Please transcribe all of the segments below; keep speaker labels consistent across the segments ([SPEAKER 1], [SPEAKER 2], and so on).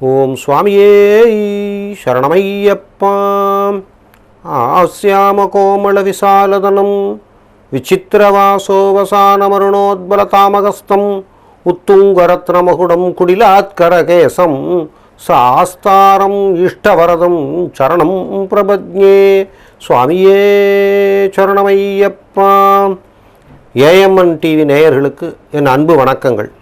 [SPEAKER 1] ஓம் சுவாமியே சரணமையப்பா. ஆஸ்யாம கோமள விசாலதனம் விசித்திரவாசோவசானமருணோத்பலதாமகஸ்தம் உத்துங்கரத்னமகுடம் குடிலாத்கரகேசம் சாஸ்தாரம் இஷ்டவரதம் சரணம் பிரபத்யே. சுவாமியே சரணமையப்பா. ஏஎம்என் டிவி நேயர்களுக்கு என் அன்பு வணக்கங்கள்.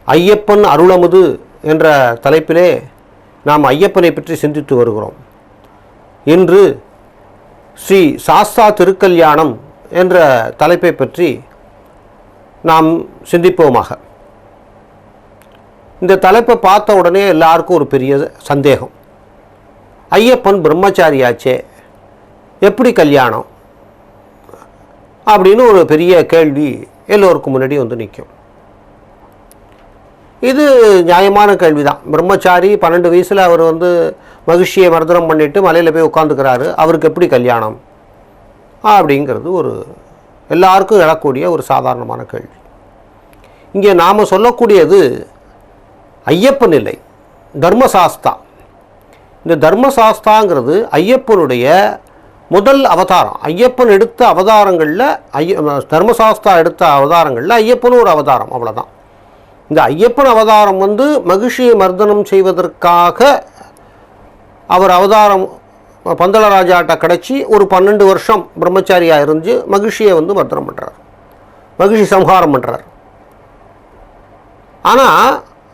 [SPEAKER 1] ஐயப்பன் அருளமுது என்ற தலைப்பிலே நாம் ஐயப்பனை பற்றி சிந்தித்து வருகிறோம். இன்று ஸ்ரீ சாஸ்தா திருக்கல்யாணம் என்ற தலைப்பை பற்றி நாம் சிந்திப்போமாக. இந்த தலைப்பை பார்த்த உடனே எல்லாருக்கும் ஒரு பெரிய சந்தேகம், ஐயப்பன் பிரம்மச்சாரியாச்சே, எப்படி கல்யாணம் அப்படின்னு ஒரு பெரிய கேள்வி எல்லோருக்கும் முன்னாடி வந்து நிற்கும். இது நியாயமான கேள்வி தான். பிரம்மச்சாரி 12 வயசில் அவர் வந்து மகிழ்ச்சியை மர்தனம் பண்ணிவிட்டு மலையில் போய் உட்காந்துக்கிறாரு, அவருக்கு எப்படி கல்யாணம் அப்படிங்கிறது ஒரு எல்லாருக்கும் எழக்கூடிய ஒரு சாதாரணமான கேள்வி. இங்கே நாம் சொல்லக்கூடியது ஐயப்பன் இல்லை, தர்மசாஸ்தா. இந்த தர்மசாஸ்தாங்கிறது ஐயப்பனுடைய முதல் அவதாரம். ஐயப்பன் எடுத்த அவதாரங்களில் தர்மசாஸ்தா எடுத்த அவதாரங்களில் ஐயப்பனும் ஒரு அவதாரம், அவ்வளோதான். இந்த ஐயப்பன் அவதாரம் வந்து மகிழ்ச்சியை மர்தனம் செய்வதற்காக அவர் அவதாரம் பந்தளராஜாட்ட கிடச்சி ஒரு 12 வருஷம் பிரம்மச்சாரியாக இருந்து மகிழ்ச்சியை வந்து மர்தனம் பண்ணுறார், மகிழ்ச்சி சம்ஹாரம் பண்ணுறார். ஆனால்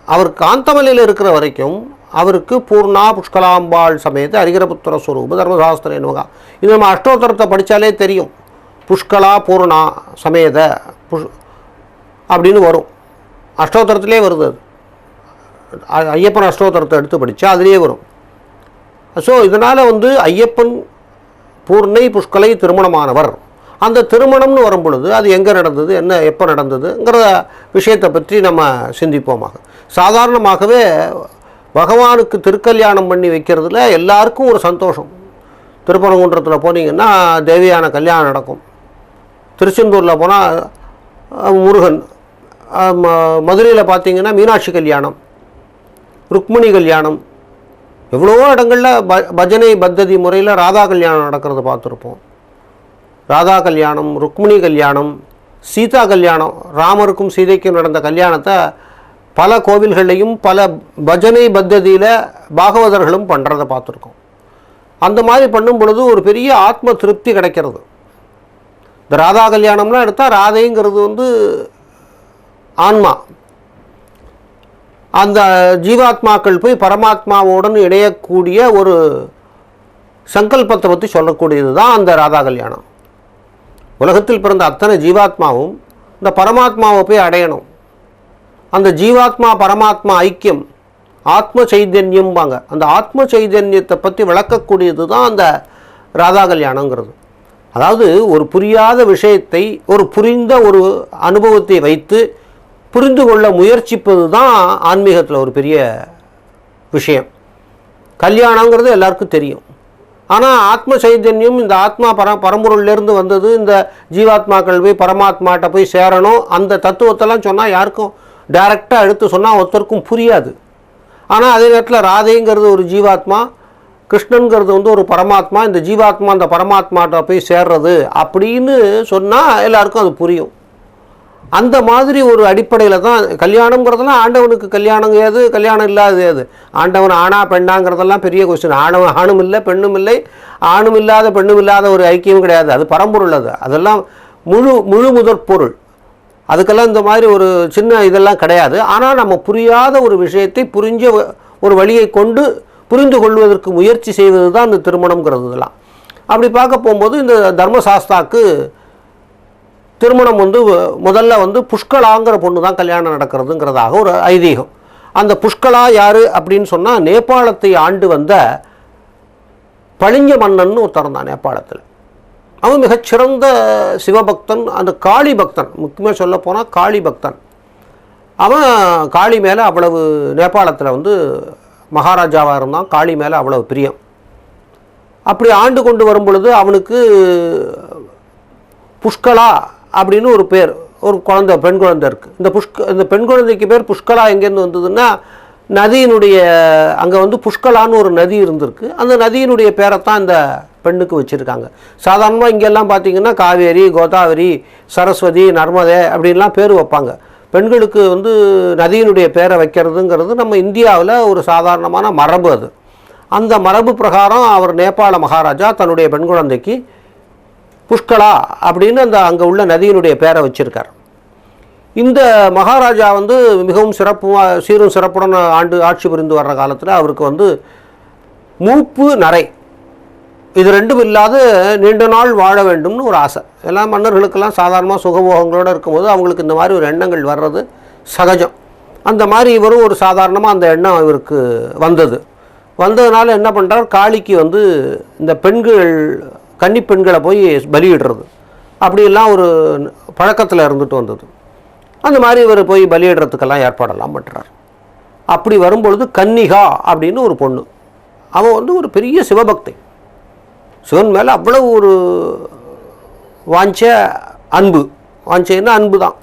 [SPEAKER 1] அவர் காந்தமலையில் இருக்கிற வரைக்கும் அவருக்கு பூர்ணா புஷ்கலாம்பாள் சமேத ஹரிகரபுத்திர ஸ்வரூப தர்மசாஸ்திர என்னவா, இது நம்ம அஷ்டோத்தரத்தை படித்தாலே தெரியும். புஷ்கலா பூர்ணா சமேத அப்படின்னு வரும், அஷ்டோத்தரத்திலே வருது. அது ஐயப்பன் அஷ்டோத்தரத்தை எடுத்து படித்தா அதிலே வரும். ஸோ இதனால் வந்து ஐயப்பன் பூர்ணை புஷ்கலை திருமணமானவர். அந்த திருமணம்னு வரும் பொழுது அது எங்கே நடந்தது, என்ன எப்போ நடந்ததுங்கிற விஷயத்தை பற்றி நம்ம சிந்திப்போமாக. சாதாரணமாகவே பகவானுக்கு திருக்கல்யாணம் பண்ணி வைக்கிறதுல எல்லாருக்கும் ஒரு சந்தோஷம். திருப்பரங்குன்றத்தில் போனீங்கன்னா தேவியான கல்யாணம் நடக்கும். திருச்செந்தூரில் போனால் முருகன், மதுரையில் பார்த்தீங்கன்னா மீனாட்சி கல்யாணம், ருக்மிணி கல்யாணம், எவ்வளோ இடங்களில் பஜனை பத்ததி முறையில் ராதா கல்யாணம் நடக்கிறத பார்த்துருப்போம். ராதா கல்யாணம், ருக்மிணி கல்யாணம், சீதா கல்யாணம், ராமருக்கும் சீதைக்கும் நடந்த கல்யாணத்தை பல கோவில்களையும் பல பஜனை பத்ததியில் பாகவதர்களும் பண்ணுறதை பார்த்துருக்கோம். அந்த மாதிரி பண்ணும் பொழுது ஒரு பெரிய ஆத்ம திருப்தி கிடைக்கிறது. இந்த ராதா கல்யாணம்லாம் எடுத்தால் ராதைங்கிறது வந்து ஆன்மா, அந்த ஜீவாத்மாக்கள் போய் பரமாத்மாவுடன் இணையக்கூடிய ஒரு சங்கல்பத்தை பற்றி சொல்லக்கூடியது தான் அந்த ராதா கல்யாணம். உலகத்தில் பிறந்த அத்தனை ஜீவாத்மாவும் இந்த பரமாத்மாவை போய் அடையணும். அந்த ஜீவாத்மா பரமாத்மா ஐக்கியம், ஆத்ம சைதன்யம்பாங்க. அந்த ஆத்ம சைதன்யத்தை பற்றி விளக்கக்கூடியது தான் அந்த ராதா கல்யாணங்கிறது. அதாவது ஒரு புரியாத விஷயத்தை ஒரு புரிந்த ஒரு அனுபவத்தை வைத்து புரிந்து கொள்ள முயற்சிப்பது தான் ஆன்மீகத்தில் ஒரு பெரிய விஷயம். கல்யாணங்கிறது எல்லாருக்கும் தெரியும். ஆனால் ஆத்ம சைதன்யம், இந்த ஆத்மா பரம்பொருள்லேருந்து வந்தது, இந்த ஜீவாத்மாக்கள் போய் பரமாத்மாட்ட போய் சேரணும், அந்த தத்துவத்தெல்லாம் சொன்னால் யாருக்கும் டைரெக்டாக எடுத்து சொன்னால் ஒருத்தருக்கும் புரியாது. ஆனால் அதே நேரத்தில் ராதைங்கிறது ஒரு ஜீவாத்மா, கிருஷ்ணனுங்கிறது வந்து ஒரு பரமாத்மா, இந்த ஜீவாத்மா அந்த பரமாத்மாட்ட போய் சேர்றது அப்படின்னு சொன்னால் எல்லாருக்கும் அது புரியும். அந்த மாதிரி ஒரு அடிப்படையில் தான் கல்யாணங்கிறதெல்லாம். ஆண்டவனுக்கு கல்யாணம் ஏது, கல்யாணம் இல்லாதது ஏது? ஆண்டவன் ஆணா பெண்ணாங்கிறதெல்லாம் பெரிய கொஸ்டின். ஆணும் இல்லை, பெண்ணும் இல்லை, ஆணும் இல்லாத பெண்ணும் இல்லாத ஒரு ஐக்கியம் கிடையாது. அது பரம்பொருள். அதெல்லாம் முழு முதற் பொருள். அதுக்கெல்லாம் இந்த மாதிரி ஒரு சின்ன இதெல்லாம் கிடையாது. ஆனால் நம்ம புரியாத ஒரு விஷயத்தை புரிஞ்ச ஒரு வழியை கொண்டு புரிந்து கொள்வதற்கு முயற்சி செய்வது தான் இந்த திருமணங்கிறது. இதெல்லாம் அப்படி பார்க்க போகும்போது இந்த தர்மசாஸ்தாக்கு திருமணம் வந்து முதல்ல வந்து புஷ்கலாங்கிற பொண்ணு தான் கல்யாணம் நடக்கிறதுங்கிறதாக ஒரு ஐதீகம். அந்த புஷ்கலா யார் அப்படின்னு சொன்னால், நேபாளத்தை ஆண்டு வந்த பளிஞ்ச மன்னன் ஒருத்தர் தான் நேபாளத்தில். அவன் மிகச்சிறந்த சிவபக்தன், அந்த காளி பக்தன். முக்கியமாக சொல்ல போனால் காளி பக்தன். அவன் காளி மேலே அவ்வளவு, நேபாளத்தில் வந்து மகாராஜாவாக இருந்தான், காளி மேலே அவ்வளவு பிரியம். அப்படி ஆண்டு கொண்டு வரும் பொழுது அவனுக்கு புஷ்கலா அப்படின்னு ஒரு பேர், ஒரு குழந்தை, பெண் குழந்தை இருக்குது. இந்த பெண் குழந்தைக்கு பேர் புஷ்கலா எங்கேருந்து வந்ததுன்னா, நதியினுடைய அங்கே வந்து புஷ்கலான்னு ஒரு நதி இருந்திருக்கு. அந்த நதியினுடைய பேரைத்தான் இந்த பெண்ணுக்கு வச்சுருக்காங்க. சாதாரணமாக இங்கெல்லாம் பார்த்திங்கன்னா காவேரி, கோதாவரி, சரஸ்வதி, நர்மதை அப்படின்லாம் பேர் வைப்பாங்க. பெண்களுக்கு வந்து நதியினுடைய பேரை வைக்கிறதுங்கிறது நம்ம இந்தியாவில் ஒரு சாதாரணமான மரபு. அது அந்த மரபு பிரகாரம் அவர் நேபாள மகாராஜா தன்னுடைய பெண் குழந்தைக்கு புஷ்கலா அப்படின்னு அந்த அங்கே உள்ள நதியினுடைய பேரை வச்சுருக்கார். இந்த மகாராஜா வந்து மிகவும் சீரும் சிறப்புடன் ஆட்சி புரிந்து வர்ற காலத்தில் அவருக்கு வந்து மூப்பு நரை இது ரெண்டும் இல்லாத நீண்ட நாள் வாழ வேண்டும்னு ஒரு ஆசை. எல்லா மன்னர்களுக்கெல்லாம் சாதாரணமாக சுகபோகங்களோடு இருக்கும்போது அவங்களுக்கு இந்த மாதிரி ஒரு எண்ணங்கள் வர்றது சகஜம். அந்த மாதிரி இவரும் ஒரு சாதாரணமாக அந்த எண்ணம் இவருக்கு வந்ததுனால என்ன பண்ணுறார், காளிக்கு வந்து இந்த கன்னி பெண்களை போய் பலியிடுறது அப்படியெல்லாம் ஒரு பழக்கத்தில் இருந்துட்டு வந்தது. அந்த மாதிரி இவர் போய் பலியிடுறதுக்கெல்லாம் ஏற்பாடெல்லாம் பண்ணுறார். அப்படி வரும்பொழுது கன்னிகா அப்படின்னு ஒரு பொண்ணு, அவன் வந்து ஒரு பெரிய சிவபக்தி, சிவன் மேலே அவ்வளவு ஒரு வாஞ்சைன்னா அன்பு தான்.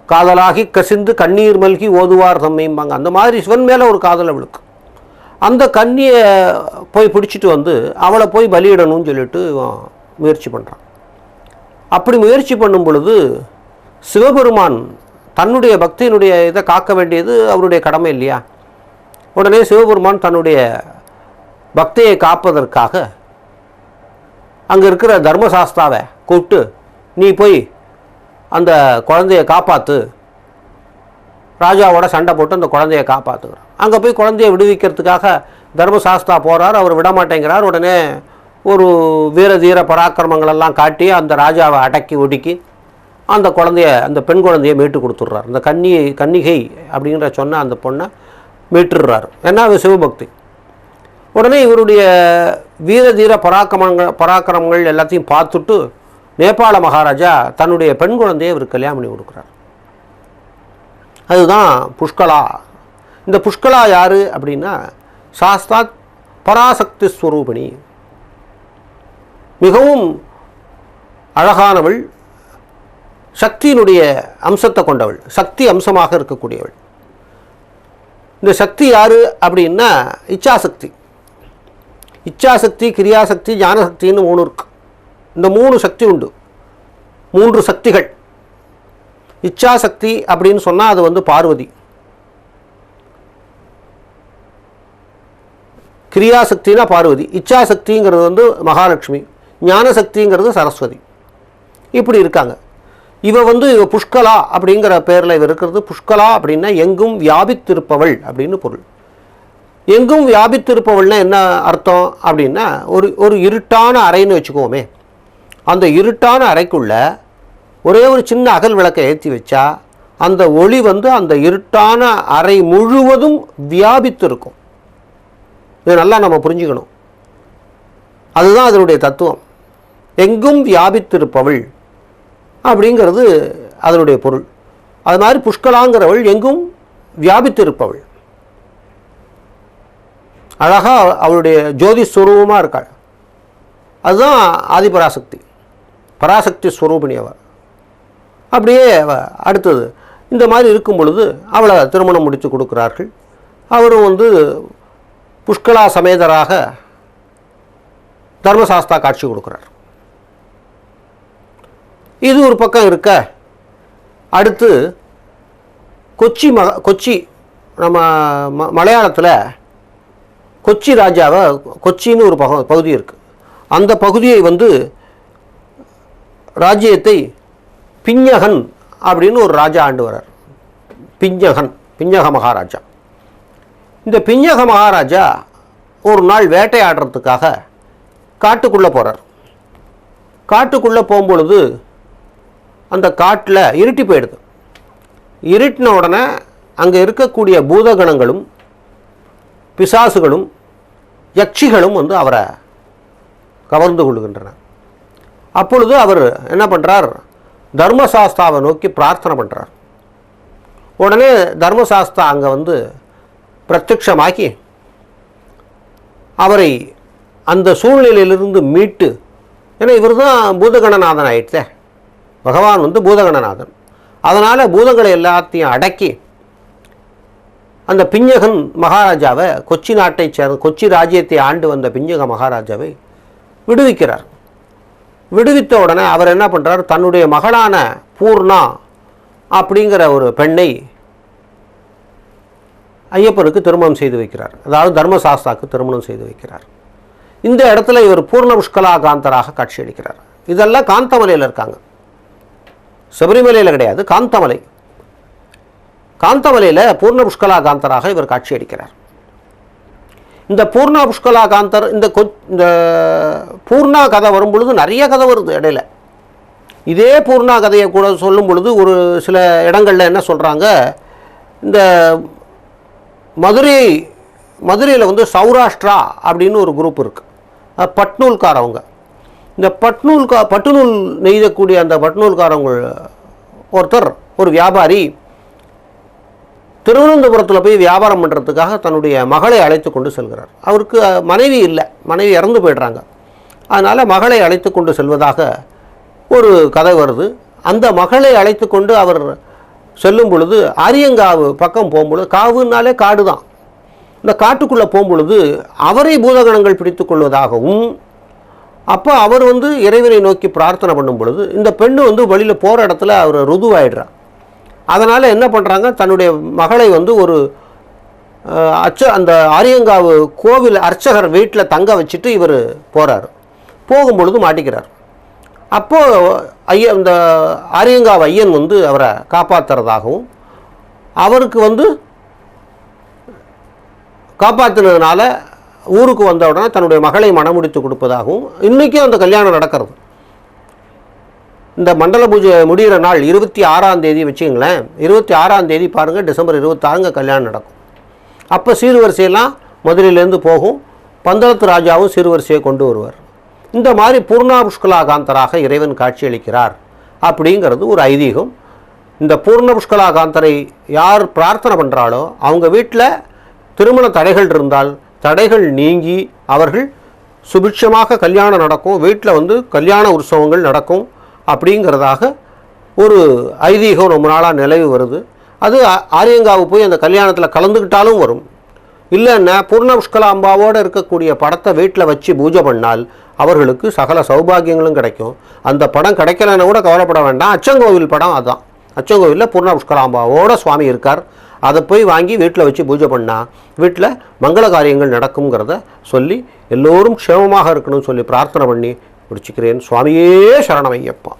[SPEAKER 1] காதலாகி கசிந்து கண்ணீர் மல்கி ஓதுவார் தம்மைம்பாங்க. அந்த மாதிரி சிவன் மேலே ஒரு காதல் அவளுக்கு. அந்த கன்னியை போய் பிடிச்சிட்டு வந்து அவளை போய் பலியிடணும்னு சொல்லிட்டு முயற்சி பண்ணுறான். அப்படி முயற்சி பண்ணும் பொழுது சிவபெருமான் தன்னுடைய பக்தியினுடைய இதை காக்க வேண்டியது அவருடைய கடமை இல்லையா? உடனே சிவபெருமான் தன்னுடைய பக்தியை காப்பதற்காக அங்கே இருக்கிற தர்மசாஸ்தாவை கூப்பிட்டு, நீ போய் அந்த குழந்தைய காப்பாற்று, ராஜாவோட சண்டை போட்டு அந்த குழந்தைய காப்பாற்றுக்கிறார். அங்கே போய் குழந்தைய விடுவிக்கிறதுக்காக தர்மசாஸ்தா போகிறார். அவர் விடமாட்டேங்கிறார். உடனே ஒரு வீர தீர பராக்கிரமங்களெல்லாம் காட்டி அந்த ராஜாவை அடக்கி ஒடுக்கி அந்த பெண் குழந்தையை மீட்டு கொடுத்துட்றார். இந்த கன்னிகை அப்படிங்கிற சொன்ன அந்த பொண்ணை மீட்டுடுறார். ஏன்னா அது சிவபக்தி. உடனே இவருடைய வீர தீர பராக்கிரமங்கள் எல்லாத்தையும் பார்த்துட்டு நேபாள மகாராஜா தன்னுடைய பெண் குழந்தையை இவர் கல்யாணம் பண்ணி கொடுக்குறார். அதுதான் புஷ்கலா. இந்த புஷ்கலா யார் அப்படின்னா சாஸ்தாத் பராசக்தி ஸ்வரூபிணி, மிகவும் அழகானவள், சக்தியினுடைய அம்சத்தை கொண்டவள், சக்தி அம்சமாக இருக்கக்கூடியவள். இந்த சக்தி யார் அப்படின்னா இச்சாசக்தி, கிரியாசக்தி, ஞானசக்தின்னு 3 இருக்கு. இந்த 3 சக்தி உண்டு, 3 சக்திகள். இச்சாசக்தி அப்படின்னு சொன்னால் அது வந்து பார்வதி, கிரியாசக்தினா பார்வதி, இச்சாசக்திங்கிறது வந்து மகாலட்சுமி, ஞானசக்திங்கிறது சரஸ்வதி. இப்படி இருக்காங்க. இவ புஷ்கலா அப்படிங்கிற பேரில் இவ இருக்கிறது. புஷ்கலா அப்படின்னா எங்கும் வியாபித்திருப்பவள் அப்படின்னு பொருள். எங்கும் வியாபித்திருப்பவள்னா என்ன அர்த்தம் அப்படின்னா, ஒரு இருட்டான அறைன்னு வச்சுக்கோமே, அந்த இருட்டான அறைக்குள்ள ஒரே ஒரு சின்ன அகல் விளக்கை ஏற்றி வச்சா அந்த ஒளி அந்த இருட்டான அறை முழுவதும் வியாபித்திருக்கும். இது நல்லா நம்ம புரிஞ்சுக்கணும். அதுதான் அதனுடைய தத்துவம். எங்கும் வியாபித்திருப்பவள் அப்படிங்கிறது அதனுடைய பொருள். அது மாதிரி புஷ்கலாங்கிறவள் எங்கும் வியாபித்திருப்பவள், அழகாக அவளுடைய ஜோதி ஸ்வரூபமாக இருக்காள். அதுதான் ஆதிபராசக்தி, பராசக்தி ஸ்வரூபிணி அவள். அப்படியே அடுத்தது இந்த மாதிரி இருக்கும் பொழுது அவளை திருமணம் முடித்து கொடுக்குறார்கள். அவரும் புஷ்கலா சமேதராக தர்மசாஸ்தா காட்சி கொடுக்குறார். இது ஒரு பக்கம் இருக்க, அடுத்து கொச்சி நம்ம மலையாளத்தில் கொச்சி ராஜாவை, கொச்சின்னு ஒரு பகுதி இருக்குது. அந்த பகுதியை ராஜ்யத்தை பிஞ்சகன் அப்படின்னு ஒரு ராஜா ஆண்டு வரார். பிஞ்சக மகாராஜா. இந்த பிஞ்சக மகாராஜா ஒரு நாள் வேட்டையாடுறதுக்காக காட்டுக்குள்ளே போகிறார். காட்டுக்குள்ளே போகும்பொழுது அந்த காட்டில் இருட்டி போயிடுது. இருட்டின உடனே அங்கே இருக்கக்கூடிய பூதகணங்களும் பிசாசுகளும் யக்ஷிகளும் அவரை கவர்ந்து கொள்கின்றன. அப்பொழுது அவர் என்ன பண்ணுறார், தர்மசாஸ்தாவை நோக்கி பிரார்த்தனை பண்ணுறார். உடனே தர்மசாஸ்தா அங்கே பிரத்யட்சமாக்கி அவரை அந்த சூழ்நிலையிலிருந்து மீட்டு, ஏன்னா இவர் தான் பூதகணநாதன் ஆயிடுச்சே, பகவான் பூதகணநாதன். அதனால் பூதங்களை எல்லாத்தையும் அடக்கி அந்த பிஞ்சகன் மகாராஜாவை, கொச்சி நாட்டை சேர்ந்த, கொச்சி ராஜ்யத்தை ஆண்டு வந்த பிஞ்சக மகாராஜாவை விடுவிக்கிறார். விடுவித்த உடனே அவர் என்ன பண்ணுறார், தன்னுடைய மகளான பூர்ணா அப்படிங்கிற ஒரு பெண்ணை ஐயப்பனுக்கு திருமணம் செய்து வைக்கிறார். அதாவது தர்மசாஸ்தாவுக்கு திருமணம் செய்து வைக்கிறார். இந்த இடத்துல இவர் பூர்ண புஷ்கலா காந்தராக காட்சியளிக்கிறார். இதெல்லாம் காந்தமலையில் இருக்காங்க, சபரிமலையில் கிடையாது, காந்தமலை. காந்தமலையில் பூர்ண புஷ்கலா காந்தராக இவர் காட்சியளிக்கிறார். இந்த பூர்ணா புஷ்கலா காந்தர், இந்த பூர்ணா கதை வரும் பொழுது நிறைய கதை வருது இடையில. இதே பூர்ணா கதையை கூட சொல்லும் பொழுது ஒரு சில இடங்களில் என்ன சொல்கிறாங்க, இந்த மதுரையில் வந்து சௌராஷ்டிரா அப்படின்னு ஒரு குரூப் இருக்குது, பட்நூல்காரவங்க. இந்த பட்டுநூல் நெய்யக்கூடிய அந்த பட்நூல்காரவங்க ஒருத்தர், ஒரு வியாபாரி, திருவனந்தபுரத்தில் போய் வியாபாரம் பண்ணுறதுக்காக தன்னுடைய மகளை அழைத்து கொண்டு செல்கிறார். அவருக்கு மனைவி இல்லை, மனைவி இறந்து போய்ட்றாங்க. அதனால் மகளை அழைத்து கொண்டு செல்வதாக ஒரு கதை வருது. அந்த மகளை அழைத்து கொண்டு அவர் செல்லும் பொழுது ஆரியங்காவு பக்கம் போகும்பொழுது, காவுனாலே காடு தான், இந்த காட்டுக்குள்ளே போகும்பொழுது அவரை பூதகணங்கள் பிடித்து கொள்வதாகவும், அப்போ அவர் வந்து இறைவனை நோக்கி பிரார்த்தனை பண்ணும் பொழுது இந்த பெண்ணு வந்து வழியில் போகிற இடத்துல அவர் ருதுவாயிடுறார். அதனால் என்ன பண்ணுறாங்க, தன்னுடைய மகளை வந்து ஒரு அந்த ஆரியங்காவு கோவில் அர்ச்சகர் வீட்டில் தங்க வச்சுட்டு இவர் போகிறார். போகும்பொழுது மாட்டிக்கிறார். அப்போது இந்த ஆரியங்காவு ஐயன் வந்து அவரை காப்பாற்றுறதாகவும், அவருக்கு வந்து காப்பாற்றினதுனால ஊருக்கு வந்த உடனே தன்னுடைய மகளை மணமுடித்து கொடுப்பதாகவும், இன்றைக்கும் அந்த கல்யாணம் நடக்கிறது. இந்த மண்டல பூஜை முடிகிற நாள் 26ஆம் தேதி வச்சுங்களேன், 26ஆம் தேதி பாருங்கள், டிசம்பர் 26 கல்யாணம் நடக்கும். அப்போ சீர்வரிசையெல்லாம் மதுரையிலேருந்து போகும், பந்தளத்து ராஜாவும் சீர்வரிசையை கொண்டு வருவார். இந்த மாதிரி பூர்ணா புஷ்கலா காந்தராக இறைவன் காட்சியளிக்கிறார் அப்படிங்கிறது ஒரு ஐதீகம். இந்த பூர்ண புஷ்கலா காந்தரை யார் பிரார்த்தனை பண்ணுறாளோ அவங்க வீட்டில் திருமண தடைகள் இருந்தால் தடைகள் நீங்கி அவர்கள் சுபிட்சமாக கல்யாணம் நடக்கும், வீட்டில் வந்து கல்யாண உற்சவங்கள் நடக்கும் அப்படிங்கிறதாக ஒரு ஐதீகம் ரொம்ப நாளாக நிலவி வருது. அது ஆரியங்காவு போய் அந்த கல்யாணத்தில் கலந்துக்கிட்டாலும் வரும். இல்லைன்னா பூர்ண புஷ்கலா அம்பாவோடு இருக்கக்கூடிய படத்தை வீட்டில் வச்சு பூஜை பண்ணால் அவர்களுக்கு சகல சௌபாகியங்களும் கிடைக்கும். அந்த படம் கிடைக்கலன்னு கூட கவலைப்பட வேண்டாம், அச்சங்கோவில் படம் அதுதான். அச்சங்கோவிலில் பூர்ண புஷ்கலா அம்பாவோட சுவாமி இருக்கார். அதை போய் வாங்கி வீட்டில் வச்சு பூஜை பண்ணால் வீட்டில் மங்கள காரியங்கள் நடக்குங்கிறத சொல்லி எல்லோரும் க்ஷேமமாக இருக்கணும்னு சொல்லி பிரார்த்தனை பண்ணி முடிச்சுக்கிறேன். சுவாமியே சரணமையப்பா.